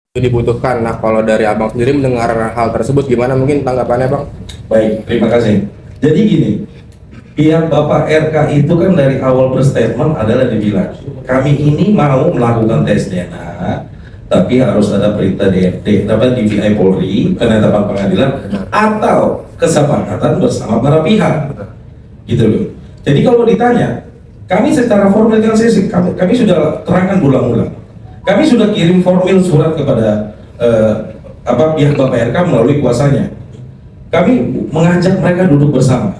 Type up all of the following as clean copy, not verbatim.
itu dibutuhkan. Nah, kalau dari abang sendiri mendengar hal tersebut gimana mungkin tanggapannya bang? Baik, terima kasih. Jadi gini, pihak Bapak RK itu kan dari awal berstatement adalah dibilang kami ini mau melakukan tes DNA, tapi harus ada perintah DFT, dapat DVI Polri, penetapan pengadilan, atau kesepakatan bersama para pihak, gitu loh. Jadi kalau ditanya, kami secara formal kami sudah terangkan berulang-ulang. Kami sudah kirim formal surat kepada pihak Bapak RK melalui kuasanya. Kami mengajak mereka duduk bersama.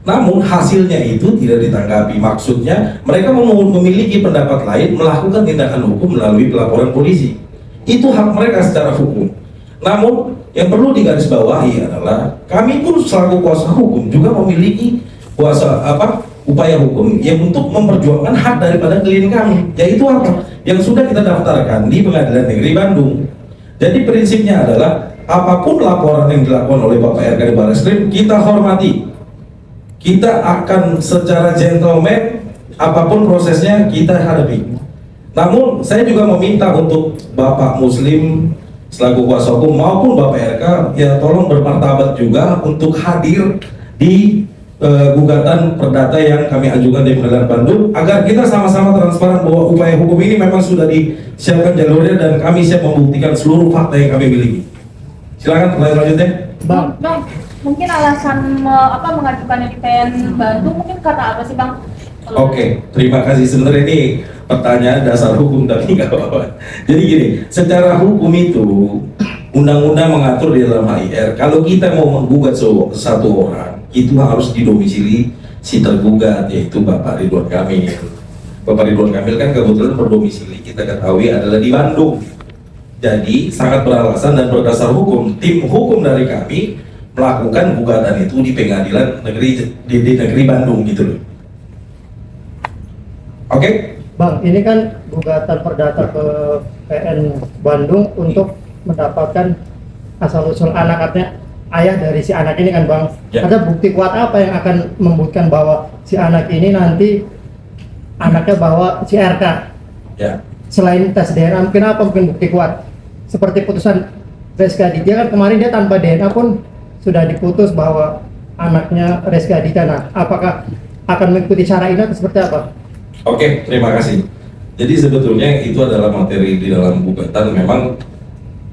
Namun hasilnya itu tidak ditanggapi. Maksudnya mereka memiliki pendapat lain, melakukan tindakan hukum melalui pelaporan polisi. Itu hak mereka secara hukum. Namun yang perlu digarisbawahi adalah kami pun selaku kuasa hukum juga memiliki upaya hukum yang untuk memperjuangkan hak daripada klien kami, yaitu apa? Yang sudah kita daftarkan di Pengadilan Negeri Bandung. Jadi prinsipnya adalah apapun laporan yang dilakukan oleh Bapak RK di Barreskrim, kita hormati. Kita akan secara gentleman, apapun prosesnya kita hadapi. Namun saya juga meminta untuk Bapak Muslim selaku kuasa hukum maupun Bapak RK, ya tolong bermartabat juga untuk hadir di gugatan perdata yang kami ajukan di Pengadilan Bandung, agar kita sama-sama transparan bahwa upaya hukum ini memang sudah disiapkan jalurnya dan kami siap membuktikan seluruh fakta yang kami miliki. Silakan pertanyaan selanjutnya. Bang, mungkin alasan mengajukan di PN Bandung mungkin karena apa sih Bang? Oke, terima kasih. Sebenarnya ini pertanyaan dasar hukum tapi nggak apa-apa. Jadi gini, secara hukum itu undang-undang mengatur di dalam HIR, kalau kita mau menggugat satu orang, itu harus didomisili si tergugat, yaitu Bapak Ridwan Kamil. Bapak Ridwan Kamil kan kebetulan berdomisili kita ketahui adalah di Bandung. Jadi sangat beralasan dan berdasar hukum, tim hukum dari kami melakukan gugatan itu di pengadilan negeri di negeri Bandung gitu loh. Oke? Bang, ini kan gugatan perdata ke PN Bandung untuk mendapatkan asal-usul anak, artinya ayah dari si anak ini kan Bang. Ya. Ada bukti kuat apa yang akan membuktikan bahwa si anak ini nanti anaknya bahwa si RK? Ya. Selain tes DNA, mungkin apa mungkin bukti kuat? Seperti putusan Reski Aditya kan kemarin dia tanpa DNA pun sudah diputus bahwa anaknya Reski Aditya. Nah, apakah akan mengikuti cara ini atau seperti apa? Oke, terima kasih. Jadi sebetulnya itu adalah materi di dalam gugatan. Memang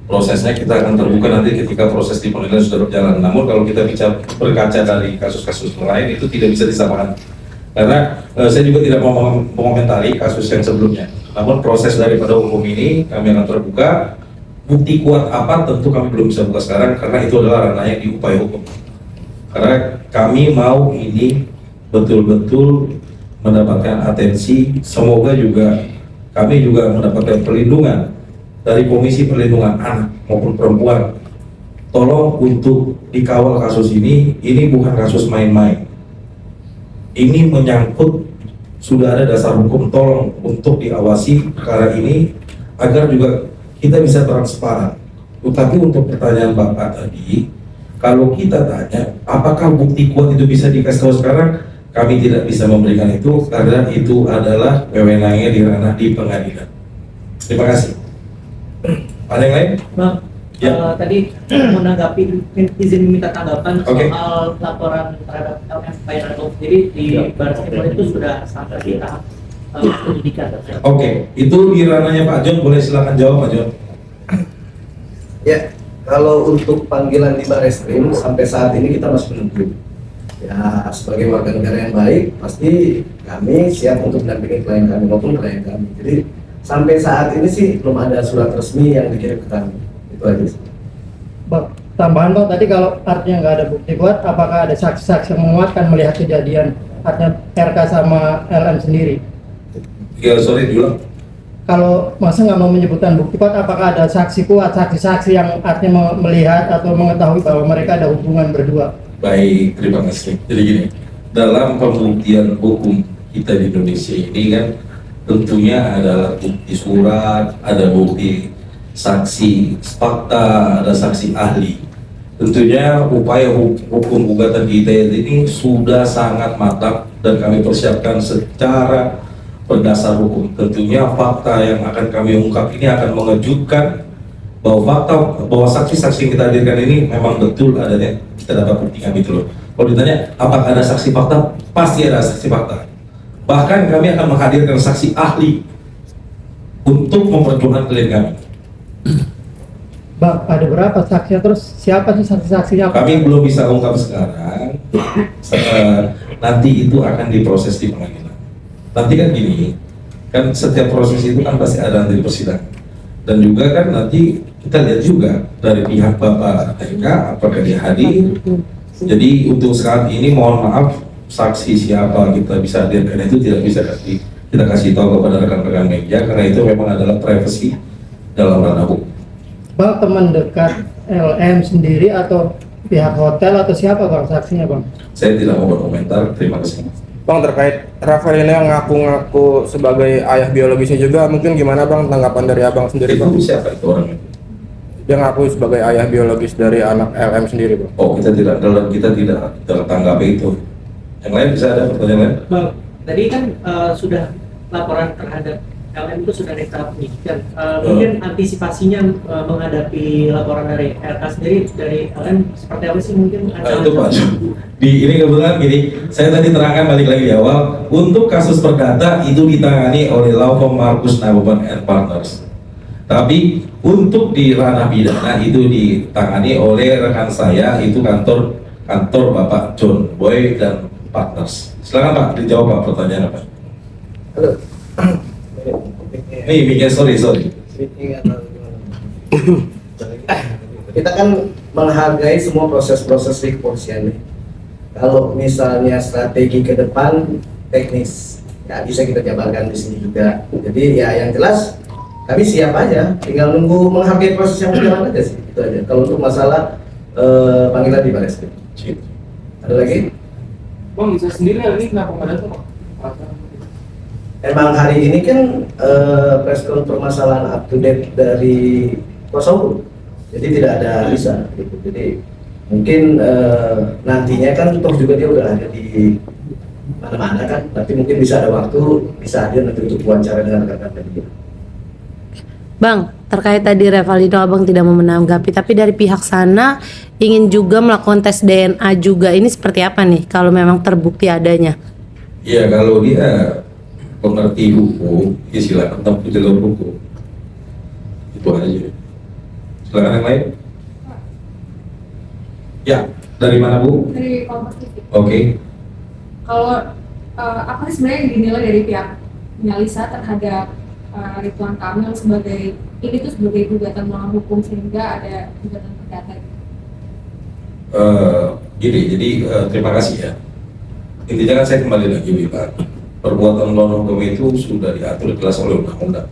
prosesnya kita akan terbuka nanti ketika proses di pengadilan sudah berjalan. Namun kalau kita berkaca dari kasus-kasus lain itu tidak bisa disamakan. Karena saya juga tidak mau mengomentari kasus yang sebelumnya. Namun proses daripada hukum ini kami akan terbuka. Bukti kuat apa tentu kami belum bisa buka sekarang karena itu adalah ranahnya di upaya hukum. Karena kami mau ini betul-betul mendapatkan atensi, semoga juga kami juga mendapatkan perlindungan dari Komisi Perlindungan Anak maupun Perempuan. Tolong untuk dikawal kasus ini bukan kasus main-main. Ini menyangkut, sudah ada dasar hukum, tolong untuk diawasi perkara ini agar juga kita bisa transparan. Tetapi untuk pertanyaan Bapak tadi, kalau kita tanya apakah bukti kuat itu bisa dikasih tahu sekarang, kami tidak bisa memberikan itu karena itu adalah wewenangnya di ranah di pengadilan. Terima kasih. Ada yang lain? Bang, Ya. tadi menanggapi izin minta tanggapan Oke. soal laporan terhadap LM Payrado sendiri di Barreskrim itu sudah sampai di tahap penyidikan. Oke, itu di ranahnya Pak John, boleh silakan jawab Pak John. Ya, kalau untuk panggilan di Barreskrim sampai saat ini kita masih menunggu. Ya, sebagai warga negara yang baik, pasti kami siap untuk mendampingi klien kami maupun klien kami. Jadi sampai saat ini sih belum ada surat resmi yang dikirim ke kami. Itu aja sih. Bang, tambahan Bang, tadi kalau artinya nggak ada bukti kuat, apakah ada saksi-saksi yang menguatkan melihat kejadian artinya RK sama LM sendiri? Ya, sorry diulang. Kalau masa nggak mau menyebutkan bukti kuat, apakah ada saksi kuat, saksi-saksi yang artinya melihat atau mengetahui bahwa mereka ada hubungan berdua? Baik, terima kasih. Jadi gini, dalam pembuktian hukum kita di Indonesia ini kan tentunya adalah bukti surat, ada bukti saksi fakta, ada saksi ahli. Tentunya upaya hukum gugatan kita ini sudah sangat matang dan kami persiapkan secara berdasar hukum. Tentunya fakta yang akan kami ungkap ini akan mengejutkan bahwa saksi-saksi yang kita hadirkan ini memang betul adanya, kita dapat buktikan gitu loh. Kalau ditanya apakah ada saksi fakta, pasti ada saksi fakta. Bahkan kami akan menghadirkan saksi ahli untuk memperjuangkan klien kami. Bang, ada berapa saksinya, terus siapa sih saksi-saksinya? Kami belum bisa ungkap sekarang. Nanti itu akan diproses di pengadilan. Nanti kan gini, kan setiap proses itu kan pasti ada nanti di persidangan. Dan juga kan nanti kita lihat juga dari pihak Bapak RK apakah dia hadir. Jadi untuk saat ini mohon maaf saksi siapa kita bisa hadirkan itu tidak bisa kita kasih tahu kepada rekan-rekan media karena itu memang adalah privasi dalam ranah hukum. Bang, teman dekat LM sendiri atau pihak hotel atau siapa bang saksinya bang? Saya tidak mau berkomentar. Terima kasih. Bang, terkait Rafael ini yang ngaku-ngaku sebagai ayah biologisnya juga, mungkin gimana Bang tanggapan dari Abang sendiri Bang? Itu siapa itu orangnya? Dia ngaku sebagai ayah biologis dari anak LM sendiri Bang. Oh, kita tidak tertanggapi itu. Yang lain bisa ada pertanyaan lain? Bang, tadi kan sudah laporan terhadap LM itu sudah dari tahap penyidikan. Mungkin antisipasinya menghadapi laporan dari RK sendiri dari LM seperti apa sih mungkin? Nah, itu Pak. Ini kebetulan gini, saya tadi terangkan balik lagi di awal, untuk kasus perdata itu ditangani oleh law firm Markus Naboban and Partners. Tapi untuk di ranah pidana itu ditangani oleh rekan saya, itu kantor Bapak John Boy dan Partners. Silakan Pak, dijawab Pak pertanyaan apa? Halo. Mikir, sorry. Kita kan menghargai semua proses-proses di kepolisian nih. Kalau misalnya strategi ke depan teknis, ya bisa kita jabarkan di sini juga. Jadi ya yang jelas kami siap aja, tinggal nunggu menghargai proses yang berjalan aja sih, itu aja. Kalau untuk masalah panggilan di Barreskrim. Ada lagi? Bang, bisa sendiri hari ini kenapa nggak datang? Emang hari ini kan preskon permasalahan up to date dari kuasa hukum, jadi tidak ada bisa gitu. Jadi mungkin nantinya kan toh juga dia udah ada di mana-mana kan, nanti mungkin bisa ada waktu, bisa hadir nanti untuk wawancara dengan rekan-rekan media. Bang, terkait tadi Revalino Abang tidak mau menanggapi, tapi dari pihak sana ingin juga melakukan tes DNA juga, ini seperti apa nih kalau memang terbukti adanya? Ya kalau dia pengerti hukum, ya silakan tempuh jalur hukum. Itu aja. Silakan yang lain. Ya, dari mana Bu? Dari Kompas TV. Oke. Kalau apa sih sebenarnya yang dinilai dari pihak Nyalisa terhadap Ridwan Kamil sebagai ini tuh sebagai gugatan melawan hukum sehingga ada gugatan perdata? Gini, jadi terima kasih ya. Intinya kan saya kembali lagi bilang, perbuatan melawan hukum itu sudah diatur jelas oleh undang-undang.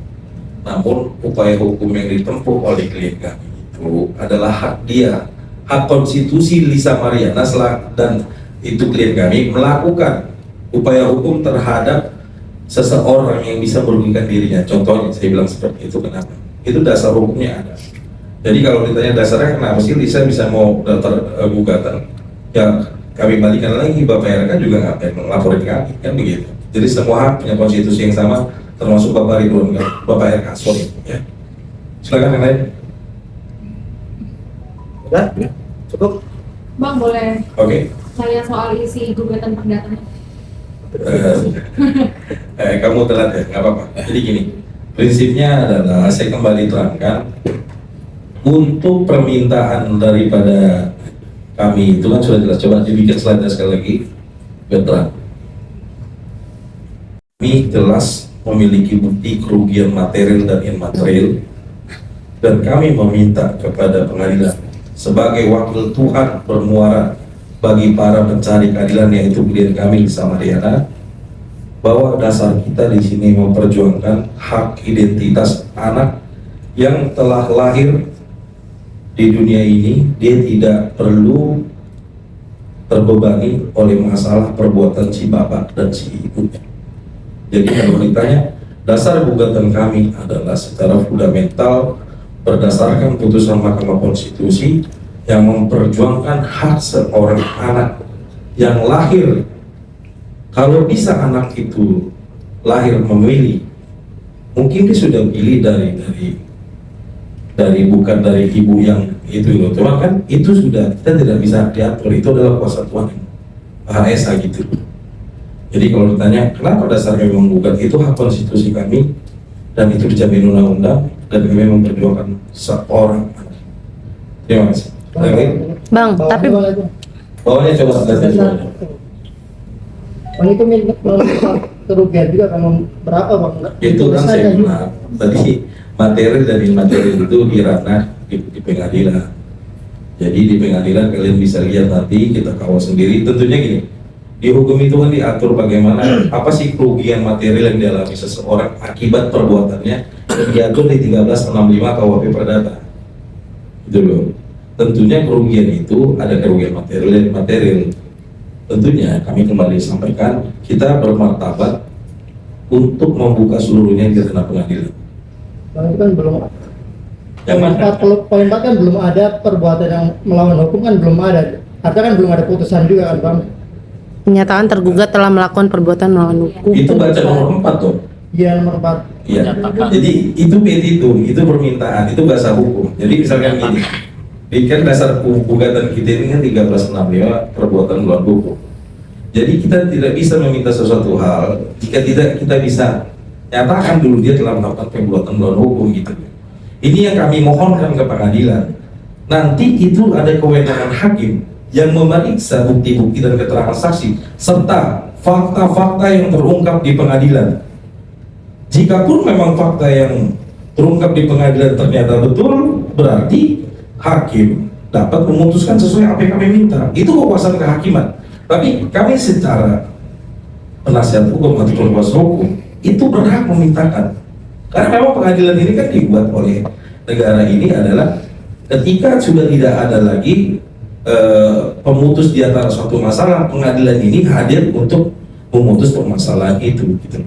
Namun upaya hukum yang ditempuh oleh klien kami itu adalah hak dia, hak konstitusi Lisa Mariana dan itu klien kami melakukan upaya hukum terhadap seseorang yang bisa merugikan dirinya. Contohnya saya bilang seperti itu, kenapa? Itu dasar hukumnya ada. Jadi kalau ditanya dasarnya kenapa sih Lisa bisa mau daftar gugatan, ya kami balikan lagi, Bapak RK juga ngapain melaporin kami, kan begitu. Jadi semua hak punya konstitusi yang sama, termasuk Bapak Ridwan, Bapak RK, sorry ya. Silakan yang lain. Udah? Cukup? Bang, boleh Oke. saya soal isi gugatan perdatanya? Kamu telat ya, nggak apa-apa. Jadi gini, prinsipnya adalah saya kembali terangkan, untuk permintaan daripada kami itu kan sudah jelas. Coba dibikin slide sekali lagi, biar terang. Kami jelas memiliki bukti kerugian material dan imaterial, dan kami meminta kepada pengadilan sebagai wakil Tuhan bermuara bagi para pencari keadilan, yaitu klien kami Lisa Mariana, bahwa dasar kita di sini memperjuangkan hak identitas anak yang telah lahir di dunia ini. Dia tidak perlu terbebani oleh masalah perbuatan si bapak dan si ibunya. Jadi kalau ditanya, dasar gugatan kami adalah secara fundamental berdasarkan putusan Mahkamah Konstitusi yang memperjuangkan hak seorang anak yang lahir. Kalau bisa anak itu lahir memilih, mungkin dia sudah pilih bukan dari ibu yang itu loh. Cuma kan itu sudah kita tidak bisa diatur, itu adalah kuasa Tuhan yang Maha Esa gitu. Jadi kalau ditanya kenapa dasar kami menggugat, itu hak konstitusi kami dan itu dijamin undang-undang dan kami memperjuangkan seorang anak. Terima kasih. Lagi? Bang, tapi Bawahnya coba selesai. Bang itu minta kerugian juga kan berapa bang? Itu kan saya bilang tadi, materi dan imateri itu di ranah di pengadilan. Jadi di pengadilan kalian bisa lihat nanti, kita kawal sendiri. Tentunya gini, di hukum itu kan diatur bagaimana apa sih kerugian material yang dialami seseorang akibat perbuatannya, yang diatur di 1365 KUHP Perdata. Itu loh. Tentunya kerugian itu ada kerugian material dan material. Tentunya kami kembali sampaikan, kita bermartabat untuk membuka seluruhnya di ranah pengadilan. Bang itu kan belum. Yang mana? Poin 4 kan belum ada perbuatan yang melawan hukum kan belum ada. Artinya kan belum ada putusan juga kan bang. menyatakan tergugat telah melakukan perbuatan melawan hukum. Itu baca nomor 4 tuh. Iya nomor 4. Iya. Jadi itu itu permintaan, itu bahasa hukum. Jadi misalkan gini, ini kan dasar gugatan kita ini kan 1365 perbuatan melawan hukum. Jadi kita tidak bisa meminta sesuatu hal jika tidak kita bisa nyatakan dulu dia telah melakukan perbuatan melawan hukum gitu. Ini yang kami mohonkan ke pengadilan. Nanti itu ada kewenangan hakim yang memeriksa bukti-bukti dan keterangan saksi serta fakta-fakta yang terungkap di pengadilan. Jikapun memang fakta yang terungkap di pengadilan ternyata betul, berarti hakim dapat memutuskan sesuai apa yang kami minta. Itu kekuasaan kehakiman. Tapi kami secara penasihat hukum atau kuasa hukum itu berhak memintakan. Karena memang pengadilan ini kan dibuat oleh negara ini adalah ketika sudah tidak ada lagi pemutus di antara suatu masalah, pengadilan ini hadir untuk memutus permasalahan itu. Gitu.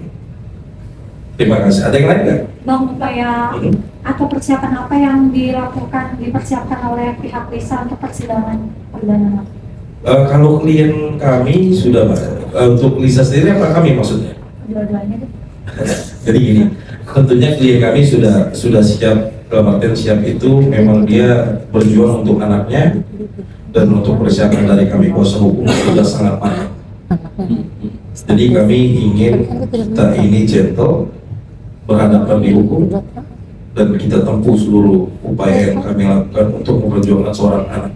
Terima kasih. Ada yang lain nggak? Bang, upaya atau persiapan apa yang dipersiapkan oleh pihak Lisa untuk persidangan perdana? Kalau klien kami sudah untuk Lisa sendiri apa kami maksudnya? Dua-duanya deh. Jadi gini, tentunya klien kami sudah siap, dalam artian siap itu memang dia berjuang untuk anaknya dan untuk persiapan dari kami kuasa hukum sudah sangat matang. Jadi kami ingin kita ini gentle berhadapan di hukum dan kita tempuh seluruh upaya yang kami lakukan untuk memperjuangkan seorang anak.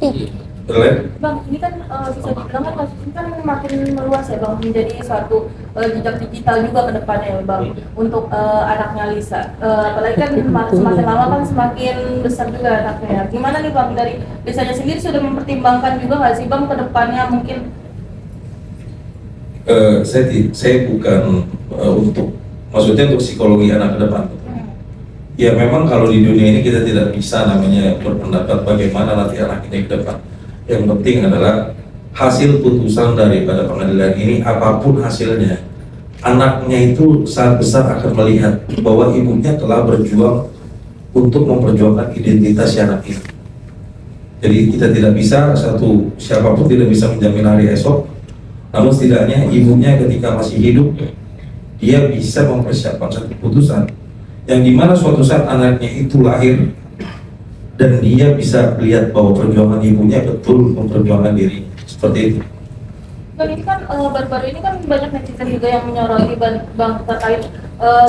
Betul? Bang, ini kan bisa dibilang kan kasus ini kan makin meluas ya Bang, menjadi suatu jejak digital juga ke depannya ya Bang, untuk anaknya Lisa. Apalagi kan semakin lama kan semakin besar juga anaknya. Gimana nih Bang, dari Lisanya sendiri sudah mempertimbangkan juga nggak sih Bang ke depannya mungkin? Saya bukan maksudnya untuk psikologi anak ke depan. Ya memang kalau di dunia ini kita tidak bisa namanya berpendapat bagaimana nanti anak ini ke depan. Yang penting adalah hasil putusan daripada pengadilan ini, apapun hasilnya, anaknya itu saat besar akan melihat bahwa ibunya telah berjuang untuk memperjuangkan identitas si anak ini. Jadi kita tidak bisa, siapapun tidak bisa menjamin hari esok, namun setidaknya ibunya ketika masih hidup, dia bisa mempersiapkan satu keputusan yang dimana suatu saat anaknya itu lahir dan dia bisa lihat bahwa perjuangan ibunya betul memperjuangkan diri seperti itu. Dan ini kan baru-baru ini kan banyak netizen juga yang menyoroti Bang terkait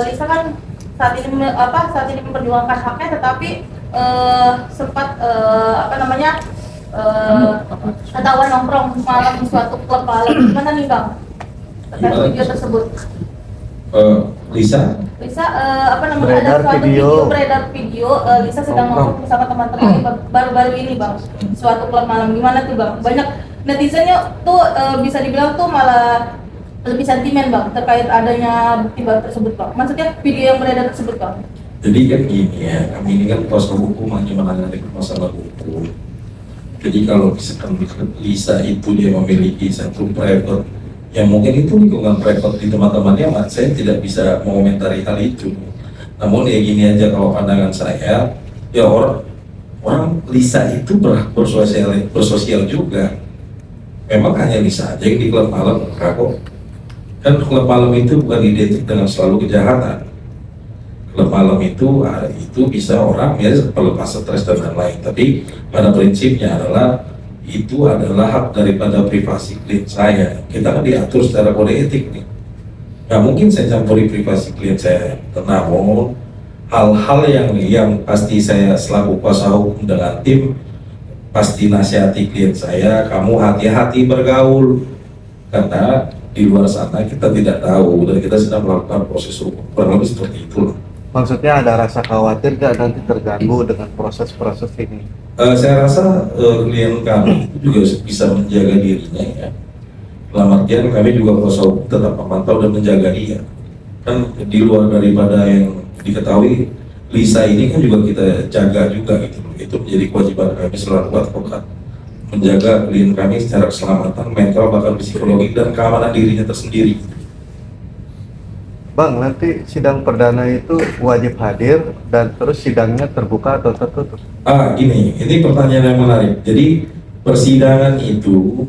Lisa kan saat ini memperjuangkan haknya, tetapi sempat ketahuan nongkrong malam di suatu klub malam. Gimana nih Bang terkait video tersebut? Lisa Ada suatu beredar video Lisa sedang nongkrong bersama teman-teman baru-baru ini Bang, suatu klub malam. Gimana tuh Bang? Banyak netizennya tuh bisa dibilang tuh malah lebih sentimen Bang terkait adanya bukti baru tersebut Bang. Maksudnya video yang beredar tersebut Bang. Jadi kan gini ya, kami ini kan kuasa hukum hanya menangani masalah hukum. Jadi kalau misalkan Lisa itu dia memiliki satu private, ya mungkin itu lingkungan private di teman-temannya, saya tidak bisa mengomentari hal itu. Namun ya gini aja, kalau pandangan saya, ya orang Lisa itu bersosial juga. Memang hanya Lisa aja yang di klub malam kok. Kan klub malam itu bukan identik dengan selalu kejahatan. Klub malam itu bisa orang ya pelepas stres dan lain-lain. Tapi pada prinsipnya adalah itu adalah hak daripada privasi klien saya. Kita kan diatur secara kode etik nih. Nggak mungkin saya campuri privasi klien saya. Namun hal-hal yang pasti saya selaku kuasa hukum dengan tim pasti nasihati klien saya, kamu hati-hati bergaul karena di luar sana kita tidak tahu dan kita sedang melakukan proses hukum. Kurang lebih seperti itu. Maksudnya ada rasa khawatir nggak nanti terganggu dengan proses-proses ini? Saya rasa klien kami juga bisa menjaga dirinya ya. Dalam artian kami juga kuasa hukum tetap memantau dan menjaga dia. Kan di luar daripada yang diketahui, Lisa ini kan juga kita jaga juga gitu. Itu menjadi kewajiban kami selaku advokat, menjaga klien kami secara keselamatan mental bahkan psikologi dan keamanan dirinya tersendiri. Bang, nanti sidang perdana itu wajib hadir dan terus sidangnya terbuka atau tertutup? Gini, ini pertanyaan yang menarik. Jadi persidangan itu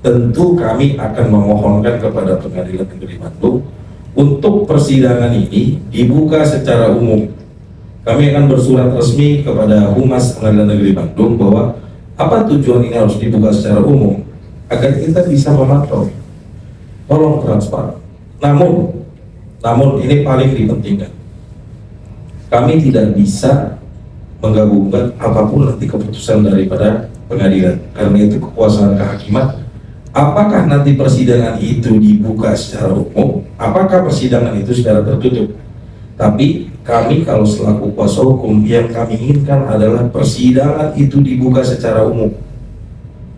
tentu kami akan memohonkan kepada Pengadilan Negeri Bandung untuk persidangan ini dibuka secara umum. Kami akan bersurat resmi kepada Humas Pengadilan Negeri Bandung bahwa apa tujuan ini harus dibuka secara umum agar kita bisa memantau. Tolong transparan. Namun ini paling dipentingkan. Kami tidak bisa menggabungkan apapun nanti keputusan daripada pengadilan karena itu kekuasaan kehakiman. Apakah nanti persidangan itu dibuka secara umum? Apakah persidangan itu secara tertutup? Tapi kami kalau selaku kuasa hukum yang kami inginkan adalah persidangan itu dibuka secara umum.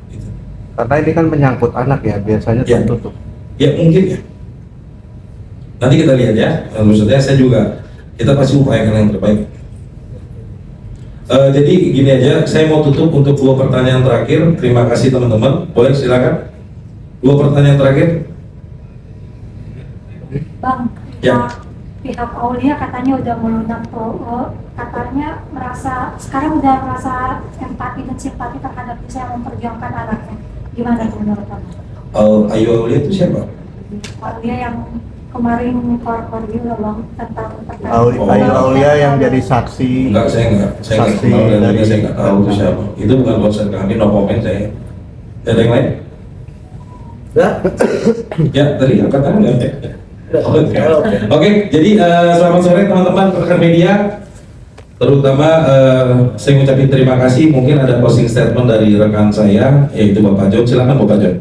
Gitu. Karena ini kan menyangkut anak ya, biasanya Ya. tertutup. Ya mungkin ya. Nanti kita lihat ya. Maksudnya kita pasti upayakan yang terbaik. Jadi gini aja, saya mau tutup untuk 2 pertanyaan terakhir. Terima kasih teman-teman. Boleh silakan. 2 pertanyaan terakhir. Bang, Ya. pihak Aulia katanya udah melunak tuh, katanya sekarang udah merasa empati dan simpati terhadap bisa yang memperjuangkan anaknya. Gimana tuh menurut kamu? Ayu Aulia itu siapa? Aulia yang kemarin korban juga bang tentang Ayu Aulia yang jadi saksi. Enggak, saya nggak Saksi kenal dan dari- saya nggak tahu itu siapa. Itu bukan urusan kami, no comment saya. Ada yang lain? Udah? Ya, tadi angkat tangan nggak? Oke, jadi selamat sore teman-teman rekan media. Terutama saya ngucapin terima kasih. Mungkin ada closing statement dari rekan saya, yaitu Bapak John. Silakan Bapak John.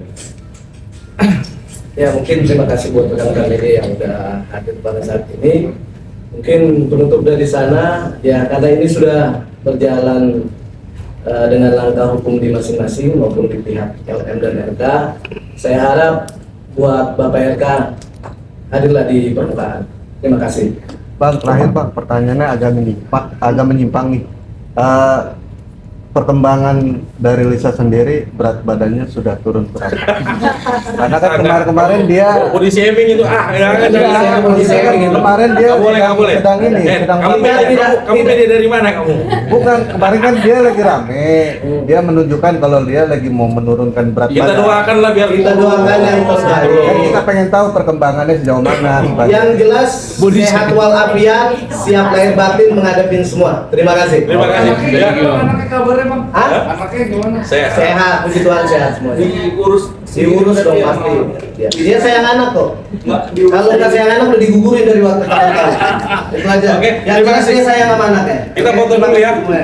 Ya mungkin terima kasih buat rekan-rekan media yang udah hadir pada saat ini. Mungkin penutup dari sana ya karena ini sudah berjalan dengan langkah hukum di masing-masing maupun di pihak LM dan RK. Saya harap buat Bapak RK hadirlah di permukaan. Terima kasih. Bang, terakhir Bang, pertanyaannya agak menyimpang nih. Perkembangan dari Lisa sendiri, berat badannya sudah turun berapa? Karena kan kemarin-kemarin dia Body shaming itu jangan. kemarin dia Nggak boleh. sedang ini, sedang Kamu media dari mana kamu? bukan, kemarin kan dia lagi rame. Dia menunjukkan kalau dia lagi mau menurunkan berat Kita badan. doakanlah biar Kita doakan yang terbaik. Kan kita pengen tahu perkembangannya sejauh mana. Yang jelas sehat walafiat, siap lahir batin menghadapi semua. Terima kasih. Terima kasih. Ya. Anaknya kabarnya bang? Hah? Anaknya gimana? Sehat, puji Tuhan sehat semua. Diurus Diurus dong pasti. Ya. Dia sayang anak kok. Kalau nggak sayang anak udah digugurin dari waktu kapan. Itu aja. Oke, Yang terima jelas kasih. dia sayang sama anaknya. Kita foto dulu ya. Oke.